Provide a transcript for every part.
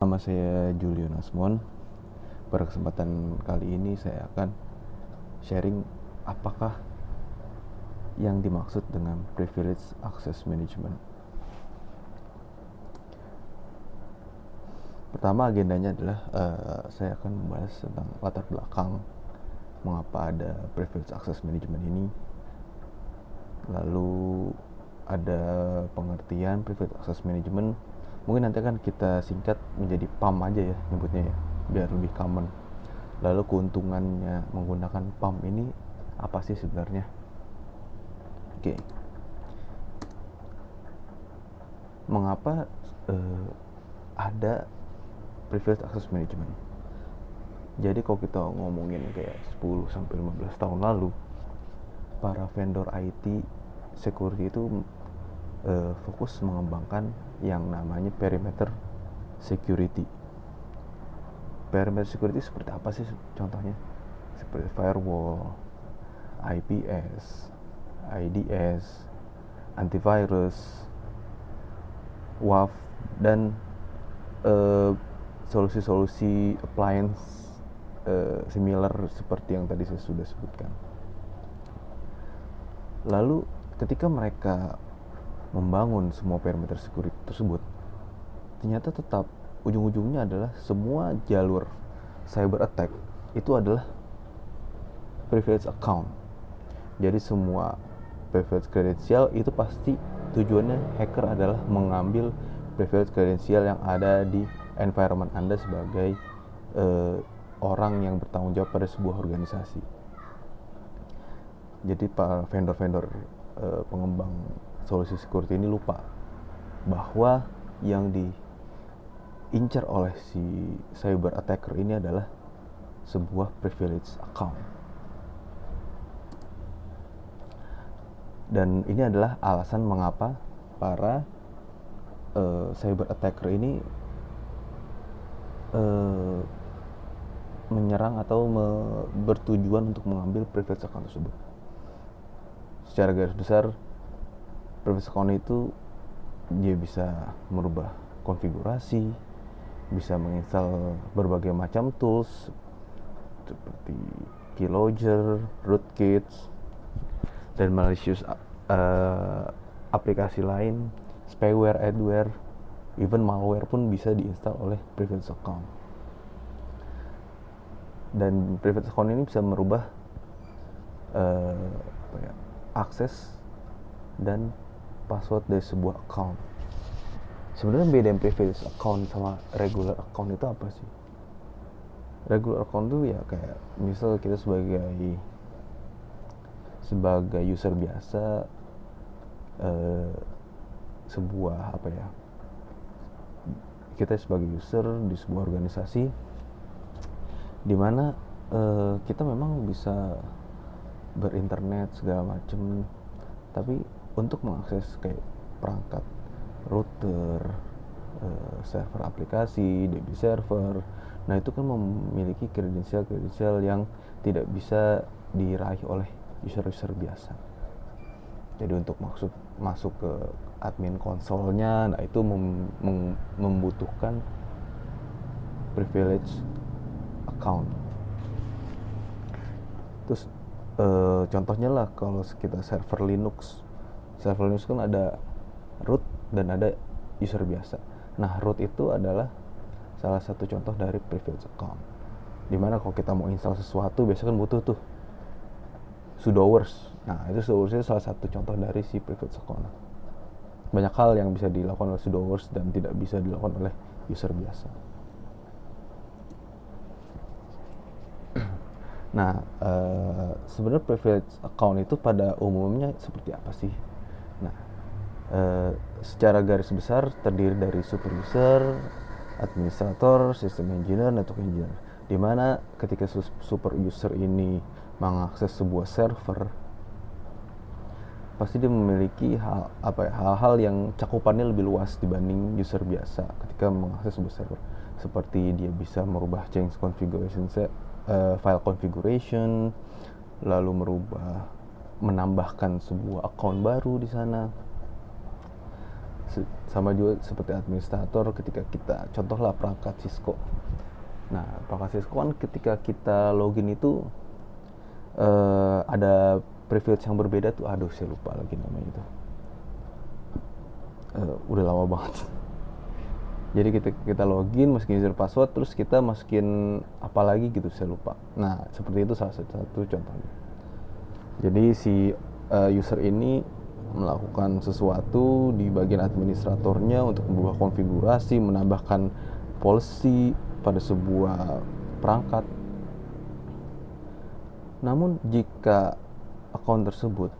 Nama saya Julian Asmon. Pada kesempatan kali ini saya akan sharing apakah yang dimaksud dengan privilege access management. Pertama agendanya adalah saya akan membahas tentang latar belakang mengapa ada privilege access management ini. Lalu ada pengertian privilege access management. Mungkin nanti akan kita singkat menjadi PAM aja ya nyebutnya ya, biar lebih common. Lalu keuntungannya menggunakan PAM ini apa sih sebenarnya? Oke. Mengapa ada privilege access management? Jadi kalau kita ngomongin kayak 10 sampai 15 tahun lalu, para vendor IT security itu fokus mengembangkan yang namanya perimeter security. Perimeter security seperti apa sih contohnya? Seperti firewall, IPS, IDS, antivirus, WAF, dan solusi-solusi appliance similar seperti yang tadi saya sudah sebutkan. Lalu ketika mereka membangun semua perimeter security tersebut, ternyata tetap ujung-ujungnya adalah semua jalur cyber attack itu adalah privilege account. Jadi semua privilege credential itu pasti tujuannya hacker adalah mengambil privilege credential yang ada di environment Anda sebagai orang yang bertanggung jawab pada sebuah organisasi. Jadi para vendor-vendor pengembang solusi security ini lupa bahwa yang diincar oleh si cyber attacker ini adalah sebuah privilege account. Dan ini adalah alasan mengapa para cyber attacker ini menyerang atau bertujuan untuk mengambil privilege account tersebut. Secara garis besar, privilege account itu dia bisa merubah konfigurasi, bisa menginstal berbagai macam tools seperti keylogger, rootkits, dan malicious aplikasi lain, spyware, adware, even malware pun bisa diinstal oleh privilege account. Dan privilege account ini bisa merubah akses dan password dari sebuah account. Sebenarnya beda privilege account sama regular account itu apa sih? Regular account tuh ya kayak misal kita sebagai user biasa sebuah kita sebagai user di sebuah organisasi di mana kita memang bisa berinternet segala macam, tapi untuk mengakses kayak perangkat router, server aplikasi, DB server, nah itu kan memiliki kredensial yang tidak bisa diraih oleh user-user biasa. Jadi untuk masuk ke admin konsolnya, nah itu membutuhkan privilege account. Terus contohnya lah kalau kita server Linux kan ada root dan ada user biasa. Nah, root itu adalah salah satu contoh dari privilege account. Dimana kalau kita mau install sesuatu biasanya kan butuh tuh sudo worst. Nah, itu sudo worst itu salah satu contoh dari si privilege account. Banyak hal yang bisa dilakukan oleh sudo worst dan tidak bisa dilakukan oleh user biasa. Nah, sebenarnya privilege account itu pada umumnya seperti apa sih? Nah, secara garis besar terdiri dari super user, administrator, system engineer, network engineer. Dimana ketika super user ini mengakses sebuah server, pasti dia memiliki hal-hal yang cakupannya lebih luas dibanding user biasa ketika mengakses sebuah server. Seperti dia bisa merubah change configuration file configuration, lalu menambahkan sebuah account baru di sana, Sama juga seperti administrator ketika kita contohlah perangkat Cisco. Nah, perangkat Cisco kan ketika kita login itu ada privilege yang berbeda tuh. Aduh, saya lupa lagi namanya itu. Udah lama banget. Jadi kita login, masukin user password, terus kita masukin apa lagi gitu, saya lupa. Nah, seperti itu salah satu contohnya. Jadi si user ini melakukan sesuatu di bagian administratornya untuk membuat konfigurasi, menambahkan policy pada sebuah perangkat. Namun jika account tersebut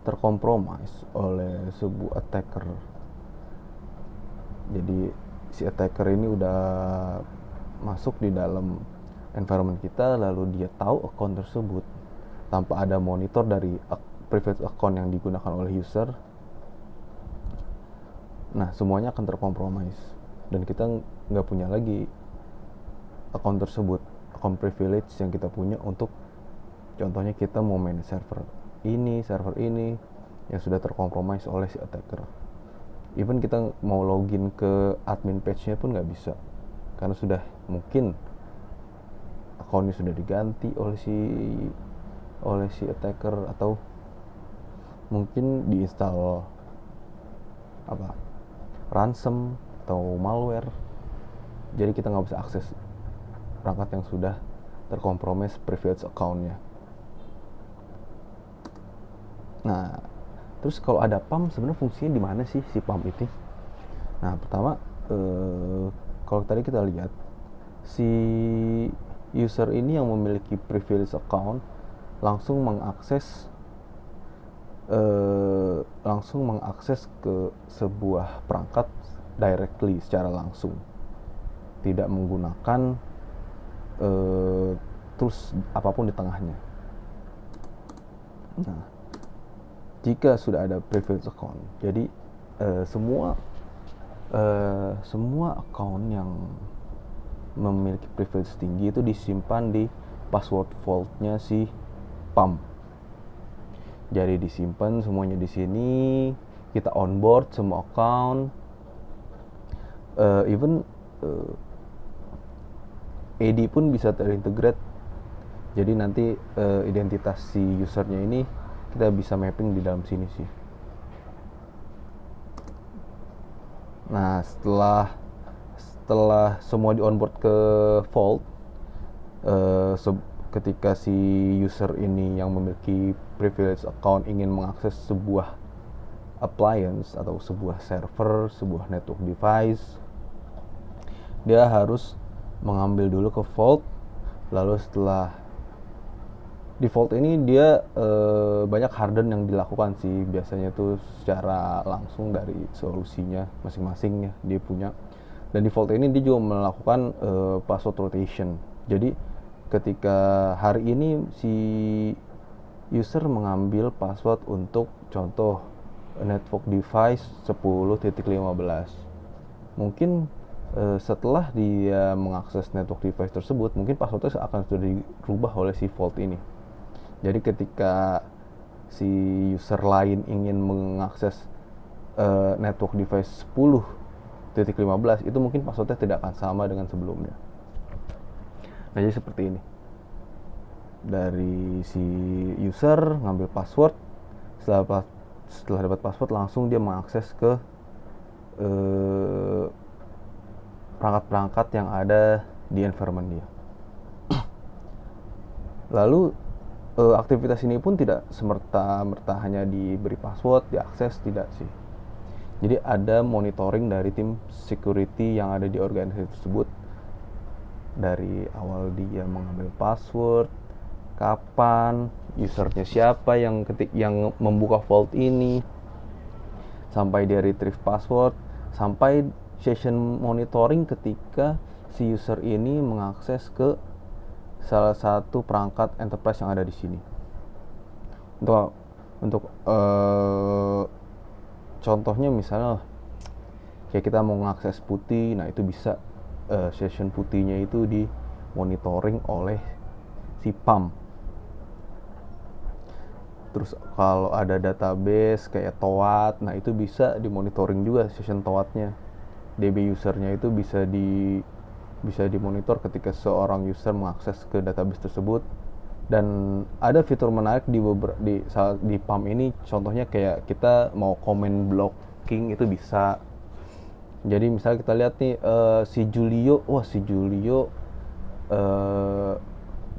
terkompromis oleh sebuah attacker, jadi si attacker ini udah masuk di dalam environment kita, lalu dia tahu account tersebut tanpa ada monitor dari private account yang digunakan oleh user. Nah, semuanya akan terkompromis dan kita nggak punya lagi account tersebut, account privilege yang kita punya untuk contohnya kita mau manage server ini yang sudah terkompromis oleh si attacker. Even kita mau login ke admin page-nya pun nggak bisa, karena sudah mungkin account-nya sudah diganti oleh si attacker, atau mungkin diinstal ransom atau malware. Jadi kita nggak bisa akses perangkat yang sudah terkompromis privilege account-nya. Nah, terus kalau ada PAM sebenarnya fungsinya di mana sih si PAM itu? Nah, pertama kalau tadi kita lihat si user ini yang memiliki privilege account langsung mengakses ke sebuah perangkat directly, secara langsung, tidak menggunakan tools apapun di tengahnya. Nah, jika sudah ada privilege account, jadi semua account yang memiliki privilege tinggi itu disimpan di password vault-nya si PAM. Jadi disimpan semuanya di sini, kita onboard semua account, even AD pun bisa terintegrate. Jadi nanti identitas si usernya ini kita bisa mapping di dalam sini sih. Nah, setelah semua di onboard ke vault, ketika si user ini yang memiliki privilege account ingin mengakses sebuah appliance atau sebuah server, sebuah network device, dia harus mengambil dulu ke vault. Lalu setelah di vault ini dia banyak harden yang dilakukan sih, biasanya tuh secara langsung dari solusinya masing-masing ya dia punya. Dan di vault ini dia juga melakukan password rotation. Jadi ketika hari ini si user mengambil password untuk contoh network device 10.15, mungkin setelah dia mengakses network device tersebut, mungkin passwordnya akan sudah dirubah oleh si vault ini. Jadi ketika si user lain ingin mengakses network device 10.15, itu mungkin passwordnya tidak akan sama dengan sebelumnya. Nah, jadi seperti ini. Dari si user ngambil password, setelah dapat password langsung dia mengakses ke perangkat-perangkat yang ada di environment dia. Lalu aktivitas ini pun tidak semerta-merta hanya diberi password, diakses, tidak sih. Jadi ada monitoring dari tim security yang ada di organisasi tersebut, dari awal dia mengambil password, kapan, usernya siapa yang membuka vault ini, sampai dia retrieve password, sampai session monitoring ketika si user ini mengakses ke salah satu perangkat enterprise yang ada di sini. Untuk contohnya misalnya kayak kita mau mengakses putih, nah itu bisa session putihnya itu di monitoring oleh si PAM. Terus kalau ada database kayak TOAD, nah itu bisa dimonitoring juga session TOAD-nya. DB usernya itu bisa dimonitor ketika seorang user mengakses ke database tersebut. Dan ada fitur menarik di PAM ini, contohnya kayak kita mau comment blocking itu bisa. Jadi misalnya kita lihat nih si Julio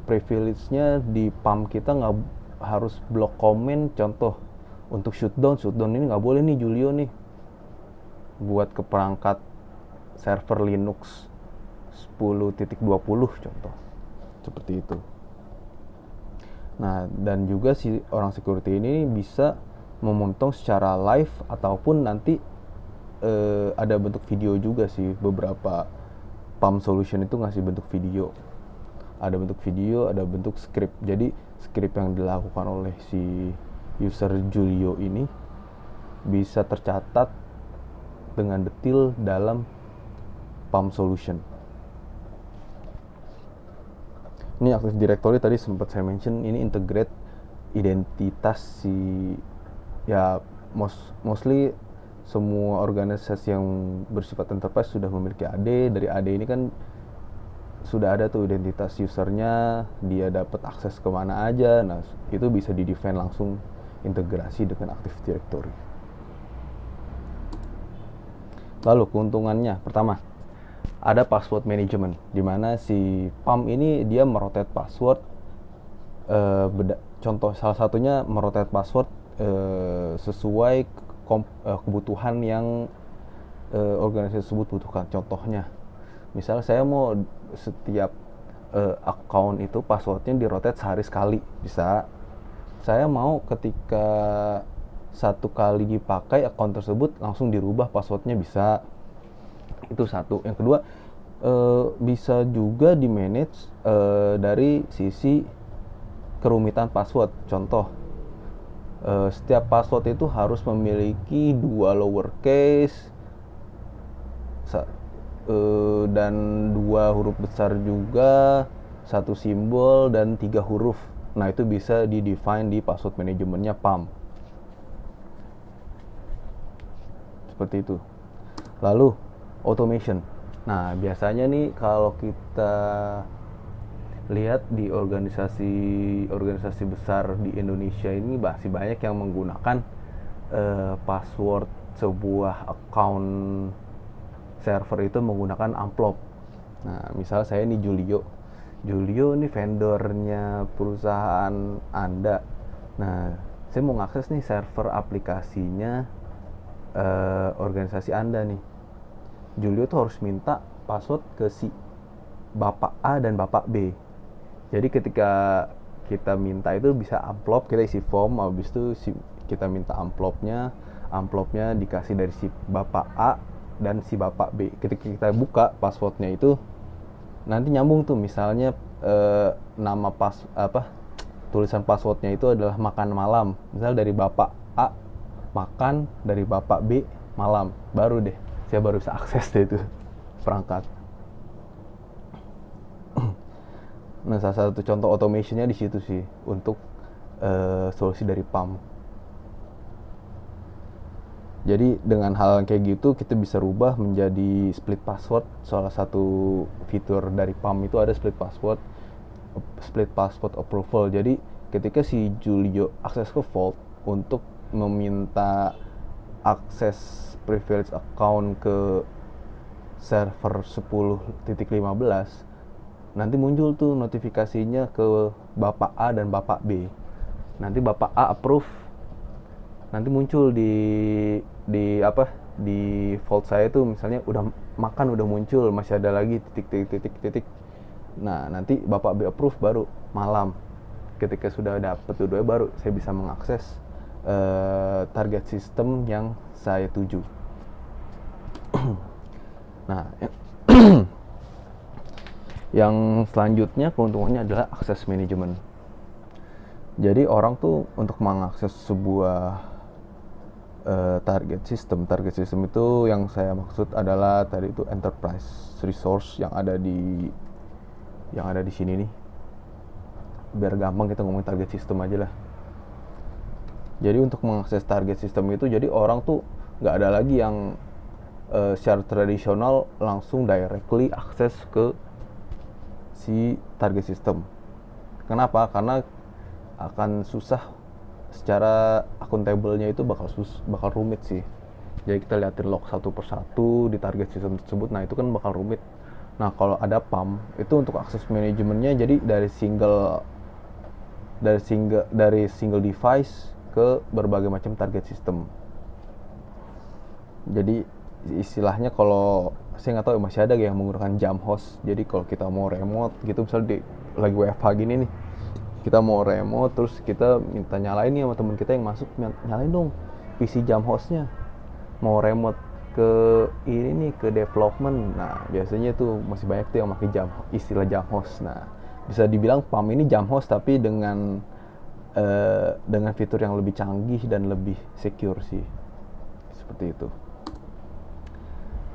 privilege-nya di PAM kita nggak harus block comment. Contoh untuk shutdown ini nggak boleh nih Julio nih buat ke perangkat server Linux 10.20 contoh seperti itu. Nah, dan juga si orang security ini bisa memantau secara live ataupun nanti ada bentuk video juga sih. Beberapa PAM solution itu ngasih bentuk video. Ada bentuk video, ada bentuk script. Jadi script yang dilakukan oleh si user Julio ini bisa tercatat dengan detail dalam PAM solution. Ini Active Directory tadi sempat saya mention, ini integrate identitas si ya mostly semua organisasi yang bersifat enterprise sudah memiliki AD. Dari AD ini kan sudah ada tuh identitas usernya, dia dapat akses kemana aja. Nah itu bisa di-define langsung integrasi dengan Active Directory. Lalu keuntungannya, pertama ada password management, di mana si PAM ini dia merotate password. Contoh salah satunya merotate password sesuai kebutuhan yang organisasi tersebut butuhkan. Contohnya, misal saya mau setiap account itu passwordnya dirotate sehari sekali, bisa. Saya mau ketika satu kali dipakai account tersebut langsung dirubah passwordnya, bisa. Itu satu. Yang kedua, bisa juga di manage dari sisi kerumitan password. Contoh, setiap password itu harus memiliki 2 lowercase dan 2 huruf besar juga, 1 simbol dan 3 huruf. Nah itu bisa di-define di password manajemennya PAM. Seperti itu. Lalu automation. Nah biasanya nih kalau kita lihat di organisasi besar di Indonesia ini masih banyak yang menggunakan password sebuah account server itu menggunakan amplop. Nah misal saya nih Julio nih vendornya perusahaan Anda. Nah saya mau ngakses nih server aplikasinya organisasi Anda nih. Julio tuh harus minta password ke si Bapak A dan Bapak B. Jadi ketika kita minta itu bisa amplop, kita isi form, habis itu kita minta amplopnya dikasih dari si Bapak A dan si Bapak B. Ketika kita buka passwordnya itu nanti nyambung tuh, misalnya tulisan passwordnya itu adalah makan malam. Misal dari Bapak A makan, dari Bapak B malam, baru deh saya baru bisa akses deh itu perangkat. Nah salah satu contoh automationnya di situ sih untuk solusi dari PAM. Jadi dengan hal kayak gitu kita bisa rubah menjadi split password. Salah satu fitur dari PAM itu ada split password approval. Jadi ketika si Julio akses ke Vault untuk meminta akses privilege account ke server 10.15, nanti muncul tuh notifikasinya ke Bapak A dan Bapak B. Nanti Bapak A approve, nanti muncul di Vault saya tuh misalnya udah makan, udah muncul, masih ada lagi titik. Nah nanti Bapak B approve baru malam. Ketika sudah dapet dua baru saya bisa mengakses target sistem yang saya tuju. Nah yang selanjutnya keuntungannya adalah akses manajemen. Jadi orang tuh untuk mengakses sebuah target system itu yang saya maksud adalah tadi itu enterprise resource yang ada di sini nih. Biar gampang kita ngomong target system aja lah. Jadi untuk mengakses target system itu, jadi orang tuh nggak ada lagi yang secara tradisional langsung directly akses ke si target system. Kenapa? Karena akan susah secara akuntabelnya, itu bakal rumit sih. Jadi kita liatin log satu persatu di target system tersebut, nah itu kan bakal rumit. Nah kalau ada PAM itu untuk akses manajemennya, jadi dari single device ke berbagai macam target system. Jadi istilahnya, kalau saya nggak tahu masih ada yang menggunakan jam host. Jadi kalau kita mau remote gitu, misalnya lagi WFH gini nih, kita mau remote terus kita minta nyalain nih sama teman kita yang masuk, nyalain dong PC jam hostnya, mau remote ke ini nih, ke development. Nah biasanya tuh masih banyak tuh yang pakai istilah jam host. Nah bisa dibilang PAM ini jam host tapi dengan fitur yang lebih canggih dan lebih secure sih, seperti itu.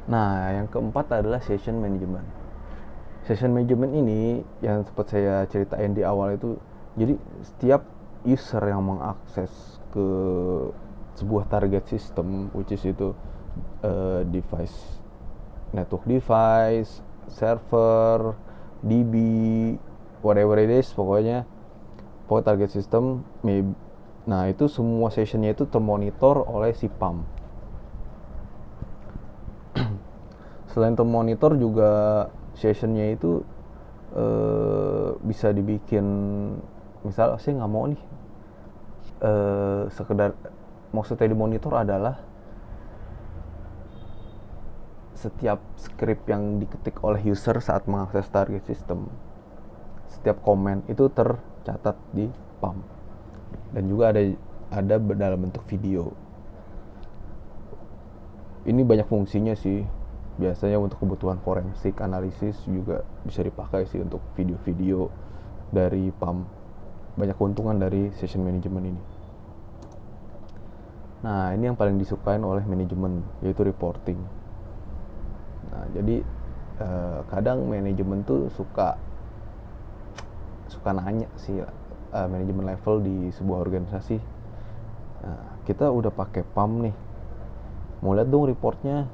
Nah yang keempat adalah session management. Session management ini yang sempat saya ceritain di awal itu, jadi setiap user yang mengakses ke sebuah target system, which is itu device, network device, server, DB, whatever it is, pokoknya target system. Nah itu semua sessionnya itu termonitor oleh si PAM. Selain termonitor juga sessionnya itu bisa dibikin, misal saya nggak mau nih sekedar, maksudnya dimonitor adalah setiap script yang diketik oleh user saat mengakses target system, setiap komen itu tercatat di PAM, dan juga ada dalam bentuk video. Ini banyak fungsinya sih. Biasanya untuk kebutuhan forensik analisis juga bisa dipakai sih untuk video-video dari PAM. Banyak keuntungan dari session management ini. Nah ini yang paling disukain oleh manajemen, yaitu reporting. Nah jadi kadang manajemen tuh suka nanya sih, manajemen level di sebuah organisasi, nah, kita udah pakai PAM nih, mau lihat dong reportnya,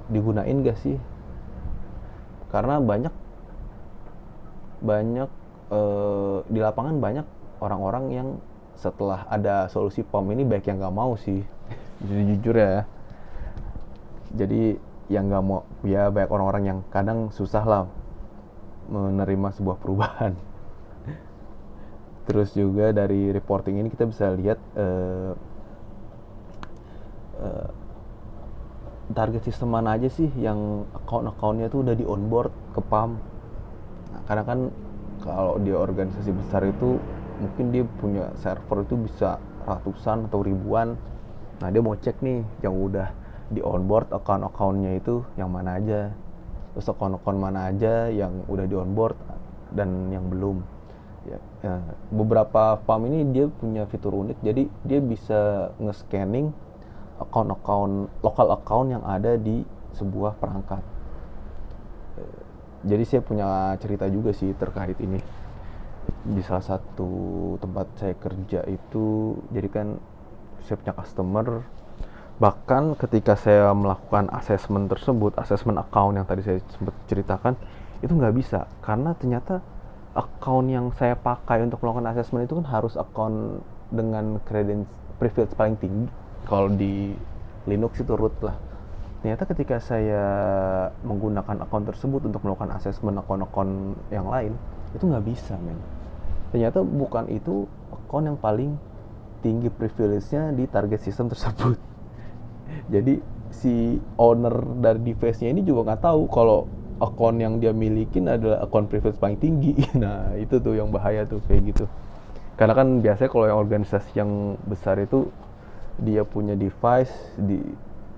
digunain gak sih? Karena banyak di lapangan banyak orang-orang yang setelah ada solusi PAM ini banyak yang nggak mau sih, jujur ya. Jadi yang nggak mau, ya banyak orang-orang yang kadang susah lah menerima sebuah perubahan. Terus juga dari reporting ini kita bisa lihat target sistem mana aja sih yang account-accountnya tuh udah di onboard ke PAM. Nah, karena kan kalau di organisasi besar itu mungkin dia punya server itu bisa ratusan atau ribuan. Nah dia mau cek nih yang udah di onboard account-accountnya itu yang mana aja, terus account-account mana aja yang udah di onboard dan yang belum. Ya, beberapa PAM ini dia punya fitur unik, jadi dia bisa nge-scanning lokal account yang ada di sebuah perangkat. Jadi saya punya cerita juga sih terkait ini. Di salah satu tempat saya kerja itu, jadi kan saya punya customer, bahkan ketika saya melakukan assessment tersebut, assessment account yang tadi saya sempat ceritakan, itu nggak bisa, karena ternyata account yang saya pakai untuk melakukan assessment itu kan harus account dengan privilege paling tinggi. Kalau di Linux itu root lah. Ternyata ketika saya menggunakan account tersebut untuk melakukan assessment account-account yang lain, itu nggak bisa, men. Ternyata bukan itu account yang paling tinggi privilege-nya di target system tersebut. Jadi si owner dari device-nya ini juga nggak tahu kalau account yang dia milikin adalah account privilege paling tinggi. Nah itu tuh yang bahaya tuh kayak gitu. Karena kan biasanya kalau yang organisasi yang besar itu dia punya device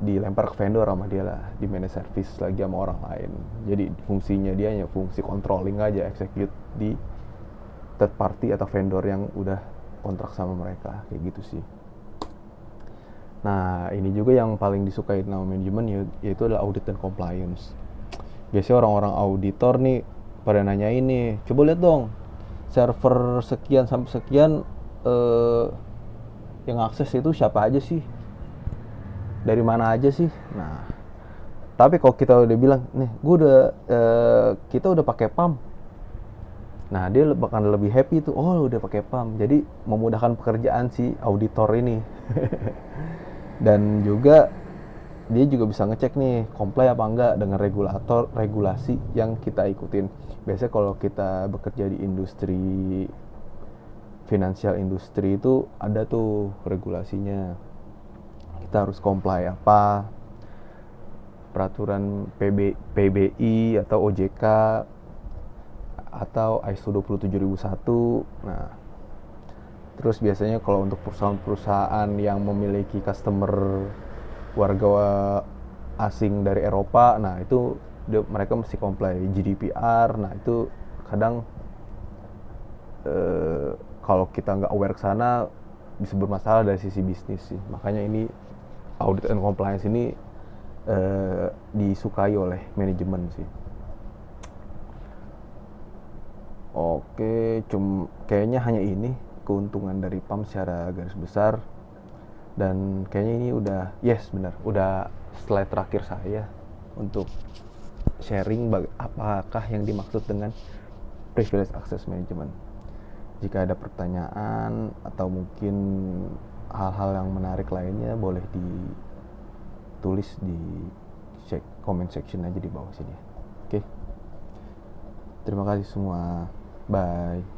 dilempar ke vendor sama dia lah, di manage service lagi sama orang lain. Jadi fungsinya dia hanya fungsi controlling aja, execute di third party atau vendor yang udah kontrak sama mereka, kayak gitu sih. Nah ini juga yang paling disukai sama manajemen, yaitu adalah audit dan compliance. Biasanya orang-orang auditor nih pada nanya ini, coba lihat dong server sekian sampai sekian yang akses itu siapa aja sih, dari mana aja sih. Nah, tapi kalau kita udah bilang nih kita udah pakai PAM, nah dia bakal lebih happy tuh, oh udah pakai PAM, jadi memudahkan pekerjaan si auditor ini. Dan juga dia juga bisa ngecek nih comply apa enggak dengan regulasi yang kita ikutin. Biasanya kalau kita bekerja di industri financial industri itu ada tuh regulasinya, kita harus comply apa, peraturan PBI atau OJK atau ISO 27001. Nah, terus biasanya kalau untuk perusahaan-perusahaan yang memiliki customer warga asing dari Eropa, nah itu mereka mesti comply GDPR. Nah itu kadang kalau kita nggak aware ke sana bisa bermasalah dari sisi bisnis sih. Makanya ini audit and compliance ini disukai oleh manajemen sih. Oke, kayaknya hanya ini keuntungan dari PAM secara garis besar. Dan kayaknya ini udah slide terakhir saya untuk sharing apakah yang dimaksud dengan privilege access management. Jika ada pertanyaan atau mungkin hal-hal yang menarik lainnya, boleh ditulis di comment section aja di bawah sini. Oke. Terima kasih semua. Bye.